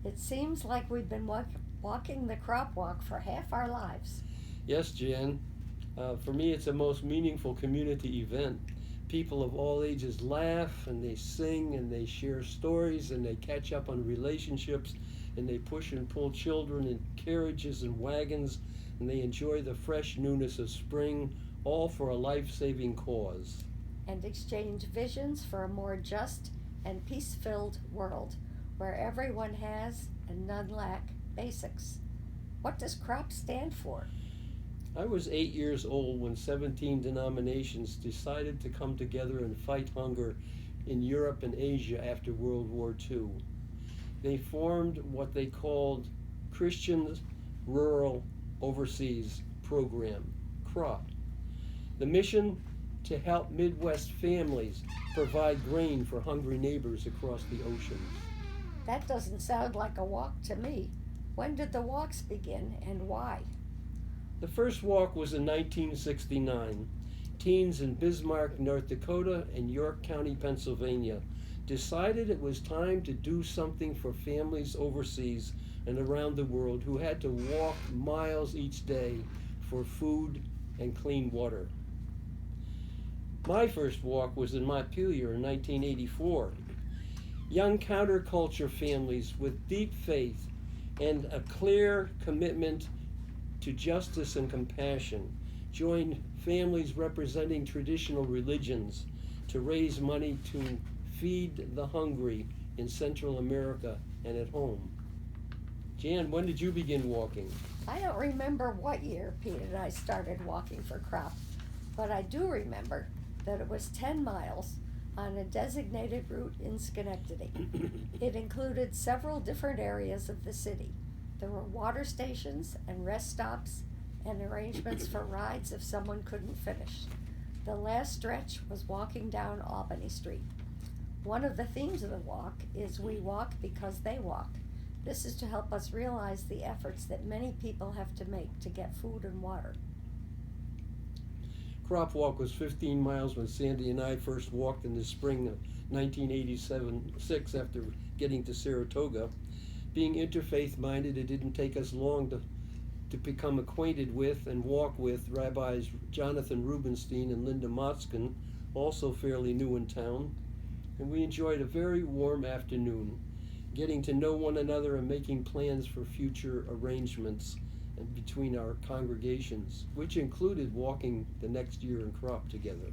It seems like we've been walking the crop walk for half our lives. Yes, Jan. For me, it's a most meaningful community event. People of all ages laugh and they sing and they share stories and they catch up on relationships and they push and pull children in carriages and wagons and they enjoy the fresh newness of spring, all for a life saving cause. And exchange visions for a more just and peace filled world where everyone has and none lack basics. What does CROP stand for? I was 8 years old when 17 denominations decided to come together and fight hunger in Europe and Asia after World War II. They formed what they called Christian Rural Overseas Program, CROP. The mission to help Midwest families provide grain for hungry neighbors across the oceans. That doesn't sound like a walk to me. When did the walks begin and why? The first walk was in 1969. Teens in Bismarck, North Dakota, and York County, Pennsylvania decided it was time to do something for families overseas and around the world who had to walk miles each day for food and clean water. My first walk was in Montpelier in 1984. Young counterculture families with deep faith and a clear commitment to justice and compassion joined families representing traditional religions to raise money to feed the hungry in Central America and at home. Jan, when did you begin walking? I don't remember what year Pete and I started walking for crop, but I do remember that it was 10 miles on a designated route in Schenectady. It included several different areas of the city. There were water stations and rest stops and arrangements for rides if someone couldn't finish. The last stretch was walking down Albany Street. One of the themes of the walk is We Walk Because They Walk. This is to help us realize the efforts that many people have to make to get food and water. Crop Walk was 15 miles when Sandy and I first walked in the spring of 1986 after getting to Saratoga. Being interfaith minded, it didn't take us long to become acquainted with and walk with Rabbis Jonathan Rubinstein and Linda Motzkin, also fairly new in town. And we enjoyed a very warm afternoon, getting to know one another and making plans for future arrangements between our congregations, which included walking the next year in crop together.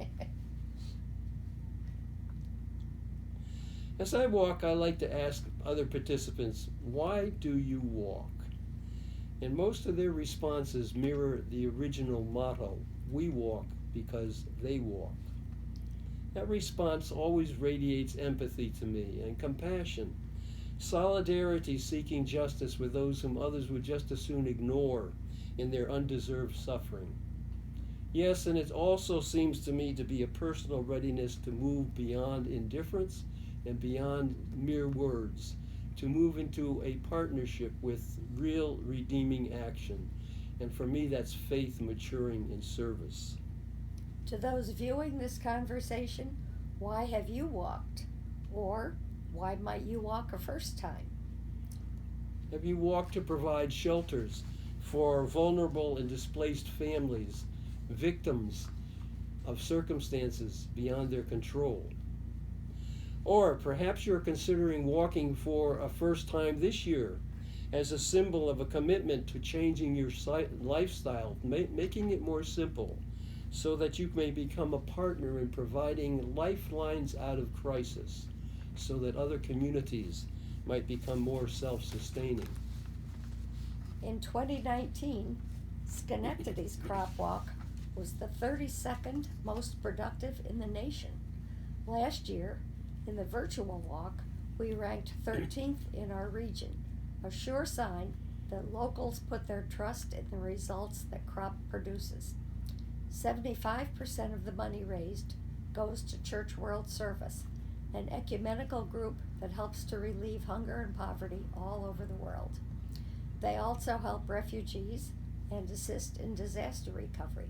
As I walk, I like to ask other participants, why do you walk? And most of their responses mirror the original motto, we walk because they walk. That response always radiates empathy to me and compassion, solidarity seeking justice with those whom others would just as soon ignore in their undeserved suffering. Yes, and it also seems to me to be a personal readiness to move beyond indifference and beyond mere words, to move into a partnership with real redeeming action. And for me, that's faith maturing in service. To those viewing this conversation, why have you walked? Or why might you walk a first time? Have you walked to provide shelters for vulnerable and displaced families, victims of circumstances beyond their control? Or perhaps you're considering walking for a first time this year as a symbol of a commitment to changing your lifestyle, making it more simple, so that you may become a partner in providing lifelines out of crisis, so that other communities might become more self-sustaining. In 2019, Schenectady's crop walk was the 32nd most productive in the nation. Last year, in the virtual walk, we ranked 13th in our region, a sure sign that locals put their trust in the results that crop produces. 75% of the money raised goes to Church World Service, an ecumenical group that helps to relieve hunger and poverty all over the world. They also help refugees and assist in disaster recovery.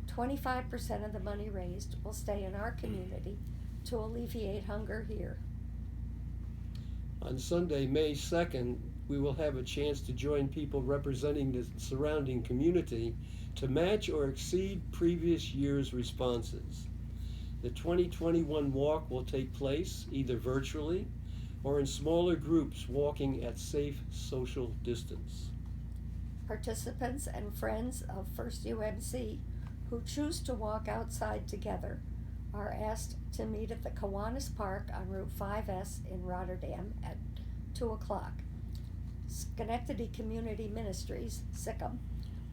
25% of the money raised will stay in our community to alleviate hunger here. On Sunday, May 2nd, we will have a chance to join people representing the surrounding community to match or exceed previous year's responses. The 2021 walk will take place either virtually or in smaller groups walking at safe social distance. Participants and friends of First UMC who choose to walk outside together are asked to meet at the Kiwanis Park on Route 5S in Rotterdam at 2 o'clock. Schenectady Community Ministries, SICM,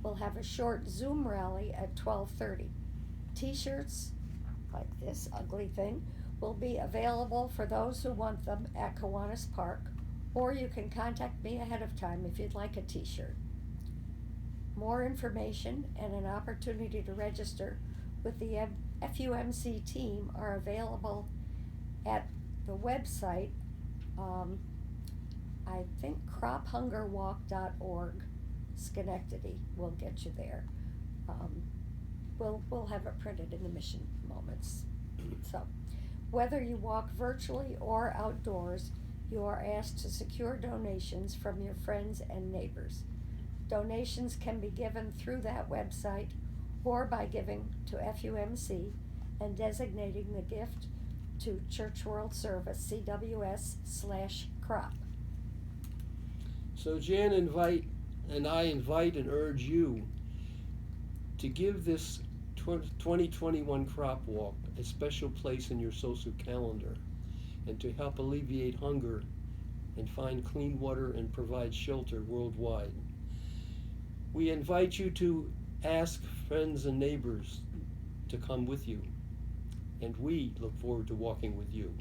will have a short Zoom rally at 12:30. T-shirts, like this ugly thing, will be available for those who want them at Kiwanis Park, or you can contact me ahead of time if you'd like a t-shirt. More information and an opportunity to register with the FUMC team are available at the website, I think crophungerwalk.org. Schenectady will get you there. We'll have it printed in the mission moments. So, whether you walk virtually or outdoors, you are asked to secure donations from your friends and neighbors. Donations can be given through that website or by giving to FUMC and designating the gift to Church World Service, CWS/crop. So Jan I invite and urge you to give this 2021 crop walk a special place in your social calendar and to help alleviate hunger and find clean water and provide shelter worldwide. We invite you to ask friends and neighbors to come with you, and we look forward to walking with you.